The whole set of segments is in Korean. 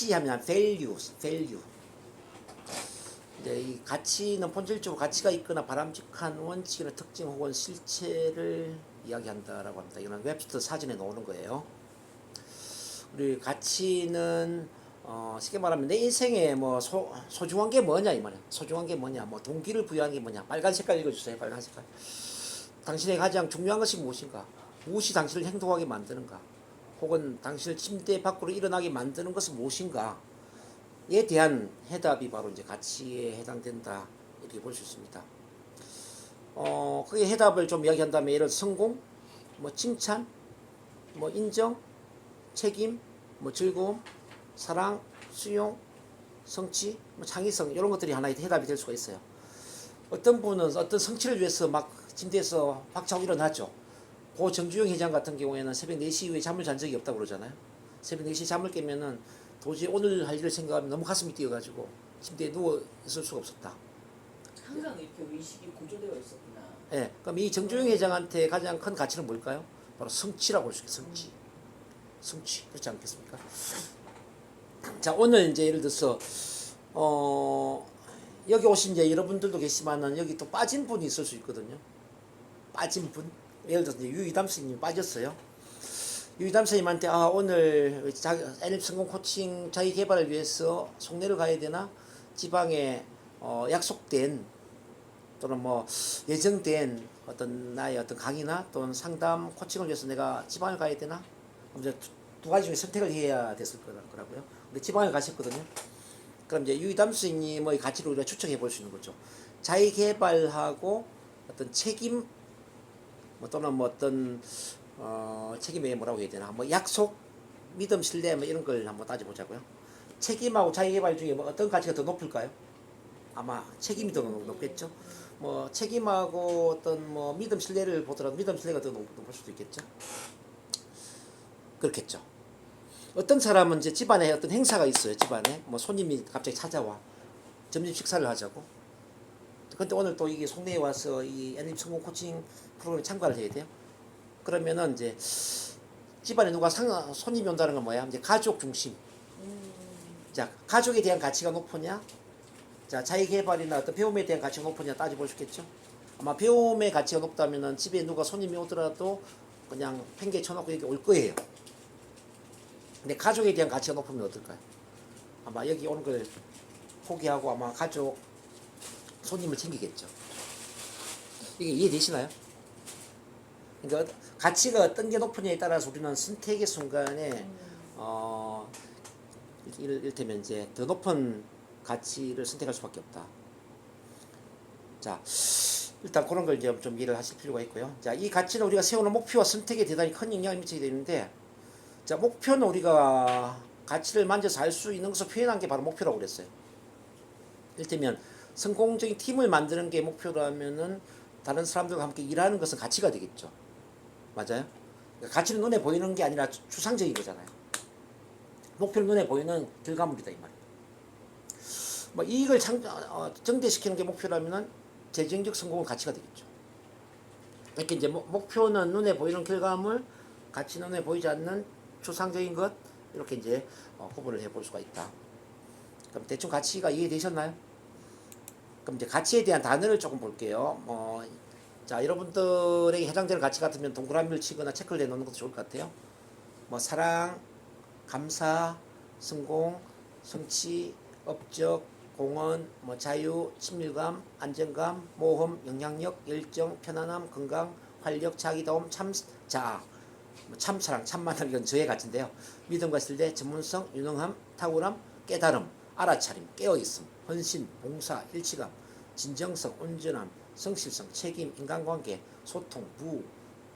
가치 하면 value. 이제 이 가치는 본질적으로 가치가 있거나 바람직한 원칙이나 특징 혹은 실체를 이야기한다라고 합니다. 이거는 웹스터 사전에 나오는 거예요. 우리 가치는 쉽게 말하면 내 인생에 뭐 소중한 게 뭐냐 이 말이야. 소중한 게 뭐냐, 뭐 동기를 부여하는 게 뭐냐. 빨간 색깔 읽어주세요. 빨간 색깔. 당신의 가장 중요한 것이 무엇인가? 무엇이 당신을 행동하게 만드는가? 혹은 당신을 침대 밖으로 일어나게 만드는 것은 무엇인가? 에 대한 해답이 바로 이제 가치에 해당된다 이렇게 볼 수 있습니다. 그게 해답을 좀 이야기한다면 예를 들어 성공, 뭐 칭찬, 뭐 인정, 책임, 뭐 즐거움, 사랑, 수용, 성취, 뭐 창의성 이런 것들이 하나의 해답이 될 수가 있어요. 어떤 분은 어떤 성취를 위해서 막 침대에서 박차고 일어나죠. 고 정주영 회장 같은 경우에는 새벽 4시 이후에 잠을 잔 적이 없다고 그러잖아요. 새벽 4시 잠을 깨면은 도저히 오늘 할 일을 생각하면 너무 가슴이 뛰어가지고 침대에 누워 있을 수가 없었다. 항상 이렇게 의식이 고조되어 있었구나. 예, 그럼 이 정주영 회장한테 가장 큰 가치는 뭘까요? 바로 성취라고 볼 수 있어요. 성취. 그렇지 않겠습니까? 자, 오늘 이제 예를 들어서 여기 오신 이제 여러분들도 계시지만은 여기 또 빠진 분이 있을 수 있거든요. 빠진 분. 예를 들어서 이제 유이담 스님이 빠졌어요. 유이담 스님한테 오늘 NLP 성공 코칭 자기 개발을 위해서 송내를 가야 되나? 지방에 약속된 또는 뭐 예정된 어떤 나의 어떤 강의나 또는 상담 코칭을 위해서 내가 지방을 가야 되나? 이제 두 가지 중에 선택을 해야 됐을 거라고요. 근데 지방에 가셨거든요. 그럼 이제 유이담 스님의 가치를 우리가 추측해 볼 수 있는 거죠. 자기 개발하고 어떤 책임 또는 뭐 어떤 책임에 뭐라고 해야 되나, 뭐 약속, 믿음, 신뢰 뭐 이런 걸 한번 따져보자고요. 책임하고 자기 개발 중에 뭐 어떤 가치가 더 높을까요? 아마 책임이 더 높겠죠. 뭐 책임하고 어떤 뭐 믿음, 신뢰를 보더라도 믿음, 신뢰가 더 높을 수도 있겠죠. 그렇겠죠. 어떤 사람은 이제 집안에 어떤 행사가 있어요. 집안에 뭐 손님이 갑자기 찾아와 점심 식사를 하자고. 근데 오늘 또 이게 송내에 와서 이 NLP 성공 코칭 프로그램에 참가를 해야 돼요. 그러면은 이제 집안에 누가 손님이 온다는 건 뭐야? 이제 가족 중심. 자, 가족에 대한 가치가 높으냐? 자, 자기 개발이나 어떤 배움에 대한 가치가 높으냐 따져볼 수 있겠죠. 아마 배움의 가치가 높다면은 집에 누가 손님이 오더라도 그냥 팽개 쳐놓고 여기 올 거예요. 근데 가족에 대한 가치가 높으면 어떨까요? 아마 여기 오는 걸 포기하고 아마 가족 손님을 챙기겠죠. 이게 이해되시나요? 그러니까 가치가 어떤 게 높으냐에 따라서 우리는 선택의 순간에 이를테면 이제 더 높은 가치를 선택할 수밖에 없다. 자, 일단 그런 걸 이제 좀 이해를 하실 필요가 있고요. 자, 이 가치는 우리가 세우는 목표와 선택에 대단히 큰 영향을 미치게 되는데, 자, 목표는 우리가 가치를 만져서 알 수 있는 것을 표현한 게 바로 목표라고 그랬어요. 이를테면 성공적인 팀을 만드는 게 목표라면은 다른 사람들과 함께 일하는 것은 가치가 되겠죠. 맞아요? 그러니까 가치는 눈에 보이는 게 아니라 추상적인 거잖아요. 목표는 눈에 보이는 결과물이다 이 말이에요. 뭐 이익을 증대시키는 게 목표라면은 재정적 성공은 가치가 되겠죠. 이렇게 이제 목표는 눈에 보이는 결과물, 가치는 눈에 보이지 않는 추상적인 것, 이렇게 이제 구분을 해볼 수가 있다. 그럼 대충 가치가 이해되셨나요? 그럼 이제 가치에 대한 단어를 조금 볼게요. 자, 여러분들에게 해당되는 가치 같으면 동그라미를 치거나 체크를 내놓는 것도 좋을 것 같아요. 뭐 사랑, 감사, 성공, 성취, 업적, 공헌, 뭐 자유, 친밀감, 안정감, 모험, 영향력, 열정, 편안함, 건강, 활력, 자기다움, 참자, 참사랑, 참만남 이건 저의 가치인데요. 믿음과 신뢰, 전문성, 유능함, 탁월함, 깨달음, 알아차림, 깨어있음, 헌신, 봉사, 일치감, 진정성, 온전함, 성실성, 책임, 인간관계, 소통, 부호,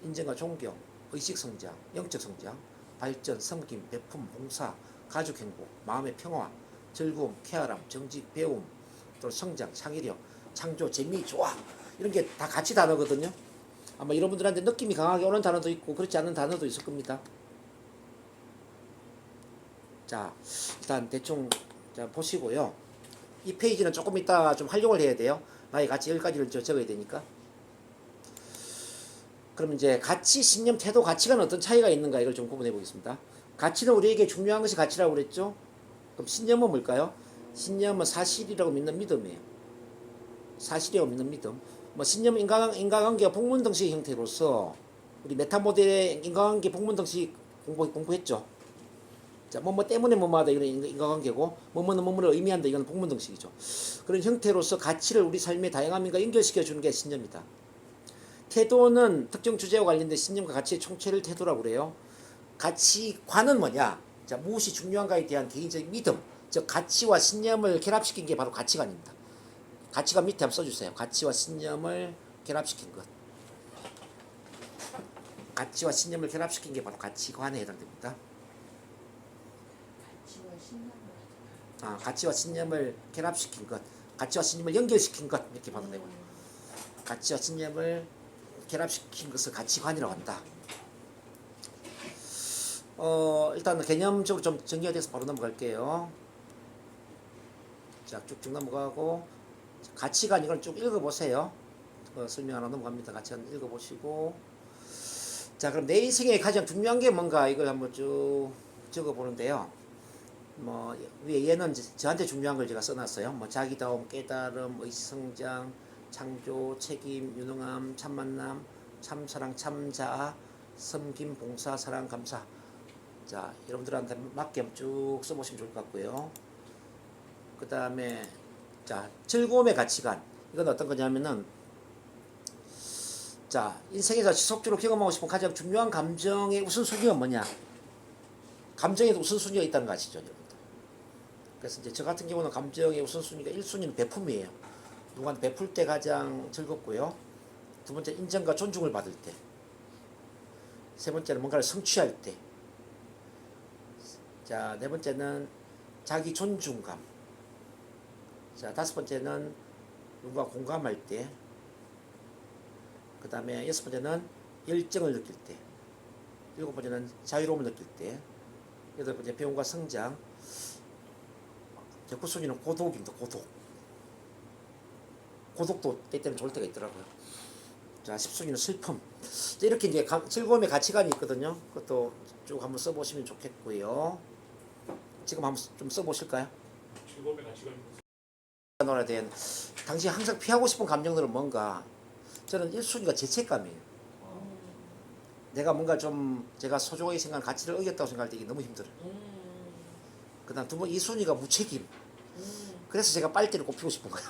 인정과 존경, 의식성장, 영적성장, 발전, 섬김, 베품, 봉사, 가족행복, 마음의 평화, 즐거움, 쾌활함, 정직, 배움, 또 성장, 창의력, 창조, 재미, 좋아, 이런 게 다 가치 단어거든요. 아마 여러분들한테 느낌이 강하게 오는 단어도 있고 그렇지 않은 단어도 있을 겁니다. 자, 일단 대충 보시고요. 이 페이지는 조금 이따 좀 활용을 해야 돼요. 나의 가치 10가지를 적어야 되니까. 그럼 이제 가치, 신념, 태도, 가치관은 어떤 차이가 있는가 이걸 좀 구분해 보겠습니다. 가치는 우리에게 중요한 것이 가치라고 그랬죠. 그럼 신념은 뭘까요? 신념은 사실이라고 믿는 믿음이에요. 사실이라고 믿는 믿음. 뭐 신념 인과관계가 복문등식 형태로서 우리 메타 모델의 인과관계 복문등식 공부했죠. 자, 뭐뭐 때문에 뭐뭐하다 이건 인과관계고 뭐뭐는 뭐뭐를 의미한다 이건 복문등식이죠. 그런 형태로서 가치를 우리 삶의 다양함과 연결시켜 주는 게 신념이다. 태도는 특정 주제와 관련된 신념과 가치의 총체를 태도라고 그래요. 가치관은 뭐냐? 자, 무엇이 중요한가에 대한 개인적인 믿음, 즉 가치와 신념을 결합시킨 게 바로 가치관입니다. 가치관 밑에 한번 써주세요. 가치와 신념을 결합시킨 것. 가치와 신념을 결합시킨 게 바로 가치관에 해당됩니다. 가치와 신념을 가치와 신념을 결합시킨 것, 가치와 신념을 연결시킨 것 이렇게 봐도 되고요. 가치와 신념을 결합시킨 것을 가치관이라고 한다. 일단 개념적으로 좀 정리가 돼서 바로 넘어갈게요. 자, 쭉쭉 넘어가고 가치관 이걸 쭉 읽어보세요. 설명 하나 넘어갑니다. 같이 한번 읽어보시고 자, 그럼 내 인생에 가장 중요한 게 뭔가 이걸 한번 쭉 적어보는데요. 뭐 위에 얘는 저한테 중요한 걸 제가 써놨어요. 뭐 자기다움, 깨달음, 의성장, 창조, 책임, 유능함, 참만남, 참사랑, 참자아, 섬김, 봉사, 사랑, 감사. 자, 여러분들한테 맞게 쭉 써보시면 좋을 것 같고요. 그 다음에 자, 즐거움의 가치관. 이건 어떤 거냐면은 자, 인생에서 지속적으로 경험하고 싶은 가장 중요한 감정의 우선순위가 뭐냐? 감정에도 우선순위가 있다는 거 아시죠, 여러분들? 그래서 이제 저 같은 경우는 감정의 우선순위가 1순위는 베품이에요. 누구한테 베풀 때 가장 즐겁고요. 두 번째 인정과 존중을 받을 때. 세 번째는 뭔가를 성취할 때. 자, 네 번째는 자기 존중감. 자, 다섯 번째는 누군가 공감할 때. 그 다음에 여섯 번째는 열정을 느낄 때. 일곱 번째는 자유로움을 느낄 때. 여덟 번째 배움과 성장. 구순위는 고독입니다. 고독도 때때는 좋을 때가 있더라고요. 자, 10순위는 슬픔. 이렇게 이제 즐거움의 가치관이 있거든요. 그것도 쭉 한번 써보시면 좋겠고요. 지금 한번 좀 써보실까요? 즐거움의 가치관. 노래에 대한 당시 항상 피하고 싶은 감정들은 뭔가 저는 1순위가 죄책감이에요. 내가 뭔가 좀 제가 소중하게 생각하는 가치를 어겼다고 생각할 때 이게 너무 힘들어요. 그 다음 두 번 2순위가 무책임. 그래서 제가 빨대를 꼽히고 싶은 거예요.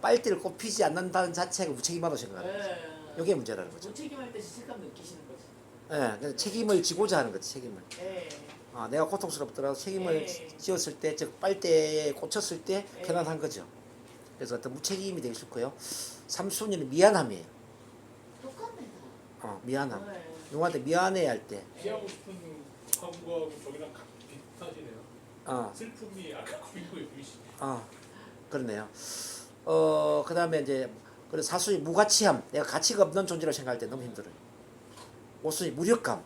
빨대를 꼽히지 않는다는 자체가 무책임하다고 생각하는 거죠. 이게 문제라는 거죠. 무책임할 때 죄책감 느끼시는 거지. 그래서 책임을 지고자 하는 거지, 책임을. 예. 내가 고통스럽더라도 책임을 네. 지었을 때, 즉 빨대에 꽂혔을 때 편안한 거죠. 그래서 어떤 무책임이 되기 싫고요. 3순위는 미안함이에요. 똑같네. 미안함. 네. 누구한테 미안해야 할 때. 피하고 싶은 과거하고 저기랑 비슷하시네요. 슬픔이 아까 고이고 유시. 그렇네요. 그 다음에 이제, 그래서 사수의 무가치함. 내가 가치가 없는 존재라고 생각할 때 너무 힘들어요. 5순위 무력감.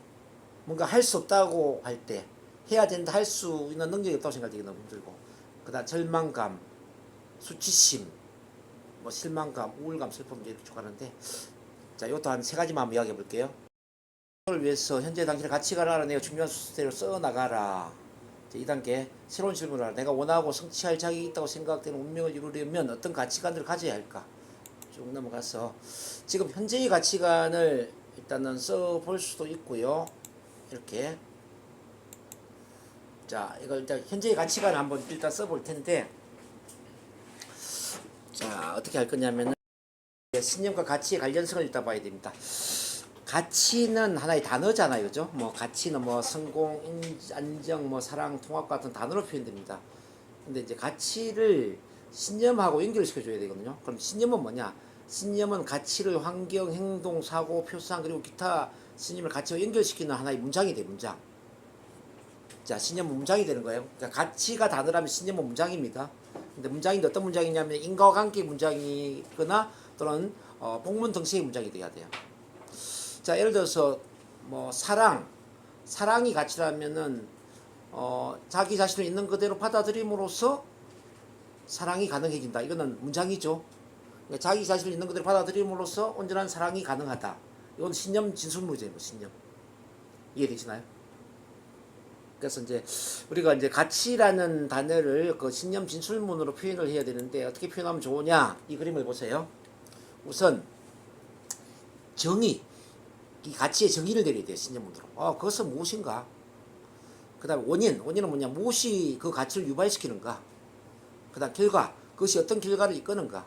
뭔가 할 수 없다고 할 때, 해야 된다 할 수 있는 능력이 없다고 생각할 때 너무 힘들고. 그 다음 절망감, 수치심, 뭐 실망감, 우울감, 슬픔 이렇게 쭉 가는데, 자, 이것도 한 세 가지만 한번 이야기해 볼게요. 를 위해서 현재 당신의 가치관을 알아내고 중요한 순서대로 써나가라. 2단계 새로운 질문을 하라. 내가 원하고 성취할 자격이 있다고 생각되는 운명을 이루려면 어떤 가치관들을 가져야 할까? 쭉 넘어가서 지금 현재의 가치관을 일단은 써볼 수도 있고요. 이렇게 자, 이걸 일단 현재의 가치관을 한번 일단 써볼 텐데, 자, 어떻게 할 거냐면은 신념과 가치의 관련성을 일단 봐야 됩니다. 가치는 하나의 단어잖아요, 그죠? 뭐 가치는 뭐 성공, 안정, 뭐 사랑, 통합 같은 단어로 표현됩니다. 근데 이제 가치를 신념하고 연결시켜 줘야 되거든요. 그럼 신념은 뭐냐? 신념은 가치를 환경, 행동, 사고, 표상 그리고 기타 신념을 가치와 연결시키는 하나의 문장이 돼, 문장. 자, 신념은 문장이 되는 거예요. 그러니까 가치가 단어라면 신념은 문장입니다. 근데 문장인데 어떤 문장이냐면 인과관계 문장이거나 또는 복문 등식의 문장이 돼야 돼요. 자, 예를 들어서 뭐 사랑이 가치라면은 자기 자신을 있는 그대로 받아들임으로써 사랑이 가능해진다. 이거는 문장이죠. 그러니까 자기 자신을 있는 그대로 받아들임으로써 온전한 사랑이 가능하다. 이건 신념 진술문제예요. 신념. 이해되시나요? 그래서 이제 우리가 이제 가치라는 단어를 그 신념 진술문으로 표현을 해야 되는데 어떻게 표현하면 좋으냐? 이 그림을 보세요. 우선 정의, 이 가치의 정의를 내려야 돼요. 신념문으로. 그것은 무엇인가? 그 다음에 원인은 뭐냐? 무엇이 그 가치를 유발시키는가? 그 다음 결과, 그것이 어떤 결과를 이끄는가?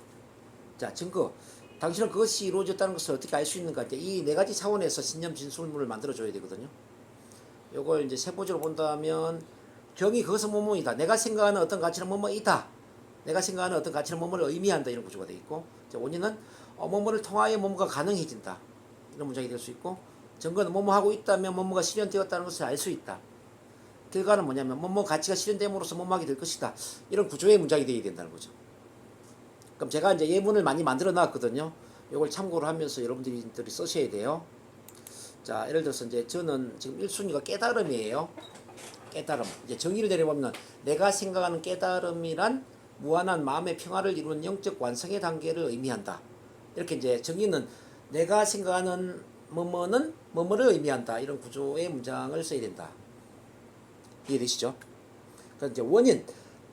자, 증거. 당신은 그것이 이루어졌다는 것을 어떻게 알 수 있는가? 이 네 가지 차원에서 신념 진술문을 만들어줘야 되거든요. 요걸 이제 세 번째로 본다면 정의, 그것은 뭐뭐이다. 내가 생각하는 어떤 가치는 뭐뭐이다. 내가 생각하는 어떤 가치는 뭐뭐를 의미한다. 이런 구조가 되어 있고, 자, 원인은 뭐뭐를 통하여 뭐뭐가 가능해진다. 이런 문장이 될 수 있고, 증거는 뭐뭐 하고 있다면 뭐뭐가 실현되었다는 것을 알 수 있다. 결과는 뭐냐면 뭐뭐 가치가 실현됨으로써 뭐뭐 하게 될 것이다. 이런 구조의 문장이 되어야 된다는 거죠. 그럼 제가 이제 예문을 많이 만들어 놨거든요. 이걸 참고를 하면서 여러분들이 쓰셔야 돼요. 자, 예를 들어서 이제 저는 지금 1순위가 깨달음이에요. 깨달음. 이제 정의를 내려보면 내가 생각하는 깨달음이란 무한한 마음의 평화를 이루는 영적 완성의 단계를 의미한다. 이렇게 이제 정의는 내가 생각하는 뭐뭐는 뭐뭐를 의미한다. 이런 구조의 문장을 써야 된다. 이해되시죠? 그래서 이제 원인.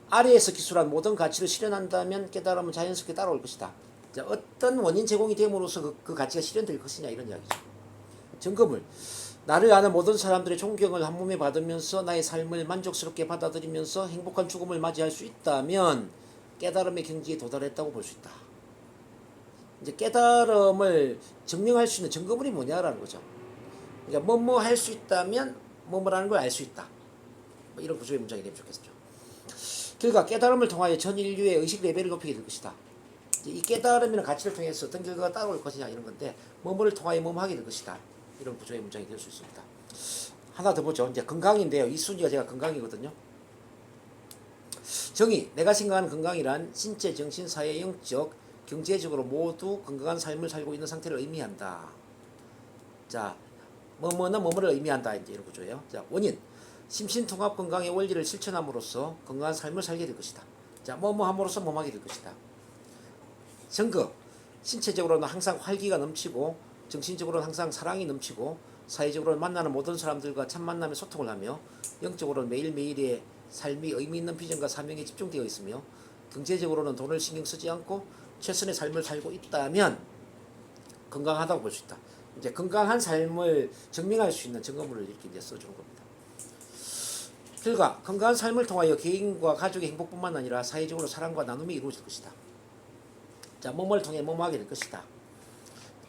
아래에서 기술한 모든 가치를 실현한다면 깨달음은 자연스럽게 따라올 것이다. 자, 어떤 원인 제공이 됨으로써 그 가치가 실현될 것이냐 이런 이야기죠. 증거물. 나를 아는 모든 사람들의 존경을 한 몸에 받으면서 나의 삶을 만족스럽게 받아들이면서 행복한 죽음을 맞이할 수 있다면 깨달음의 경지에 도달했다고 볼 수 있다. 이제 깨달음을 증명할 수 있는 증거물이 뭐냐라는 거죠. 그러니까 뭐뭐 할 수 있다면 뭐뭐라는 걸 알 수 있다. 뭐 이런 구조의 문장이 되면 좋겠죠. 결과 깨달음을 통하여 전 인류의 의식 레벨을 높이게 될 것이다. 이 깨달음이나 가치를 통해서 어떤 결과가 따라올 것이냐 이런 건데 뭐뭐를 통하여 뭐뭐 하게 될 것이다. 이런 구조의 문장이 될 수 있습니다. 하나 더 보죠. 이제 건강인데요. 이 순위가 제가 건강이거든요. 정의. 내가 생각하는 건강이란 신체, 정신, 사회, 영적, 경제적으로 모두 건강한 삶을 살고 있는 상태를 의미한다. 자, 뭐뭐는 뭐뭐를 의미한다. 이제 이런 구조예요. 자, 원인. 심신통합 건강의 원리를 실천함으로써 건강한 삶을 살게 될 것이다. 자, 뭐뭐 함으로써 뭐뭐 하게 될 것이다. 증거. 신체적으로는 항상 활기가 넘치고 정신적으로는 항상 사랑이 넘치고 사회적으로는 만나는 모든 사람들과 참 만남에 소통을 하며 영적으로는 매일매일의 삶이 의미 있는 비전과 사명에 집중되어 있으며 경제적으로는 돈을 신경 쓰지 않고 최선의 삶을 살고 있다면 건강하다고 볼 수 있다. 이제 건강한 삶을 증명할 수 있는 증거물을 이렇게 이제 써주는 겁니다. 결과 건강한 삶을 통하여 개인과 가족의 행복뿐만 아니라 사회적으로 사랑과 나눔이 이루어질 것이다. 자, 뭐뭐를 통해 뭐뭐 하게 될 것이다.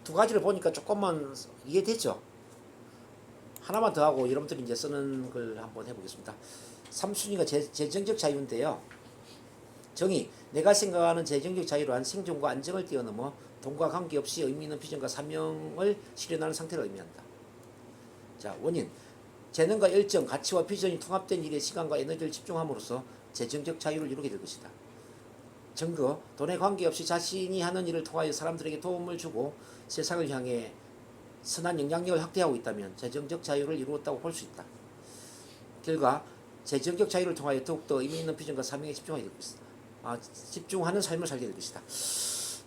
두 가지를 보니까 조금만 이해되죠? 하나만 더 하고 여러분들이 이제 쓰는 걸 한번 해보겠습니다. 3순위가 재정적 자유인데요. 정의. 내가 생각하는 재정적 자유란 생존과 안정을 뛰어넘어 돈과 관계없이 의미 있는 비전과 사명을 실현하는 상태를 의미한다. 자, 원인. 재능과 열정, 가치와 비전이 통합된 일에 시간과 에너지를 집중함으로써 재정적 자유를 이루게 될 것이다. 증거. 돈에 관계없이 자신이 하는 일을 통하여 사람들에게 도움을 주고 세상을 향해 선한 영향력을 확대하고 있다면 재정적 자유를 이루었다고 볼 수 있다. 결과 재정적 자유를 통하여 더욱더 의미 있는 비전과 사명에 집중하게 될 것이다. 집중하는 삶을 살게 될 것이다.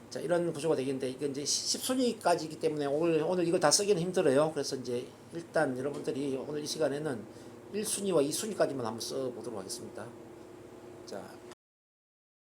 자, 이런 구조가 되겠는데 이게 이제 10순위까지이기 때문에 오늘 이걸 다 쓰기는 힘들어요. 그래서 이제 일단 여러분들이 오늘 이 시간에는 1순위와 2순위까지만 한번 써보도록 하겠습니다. 자.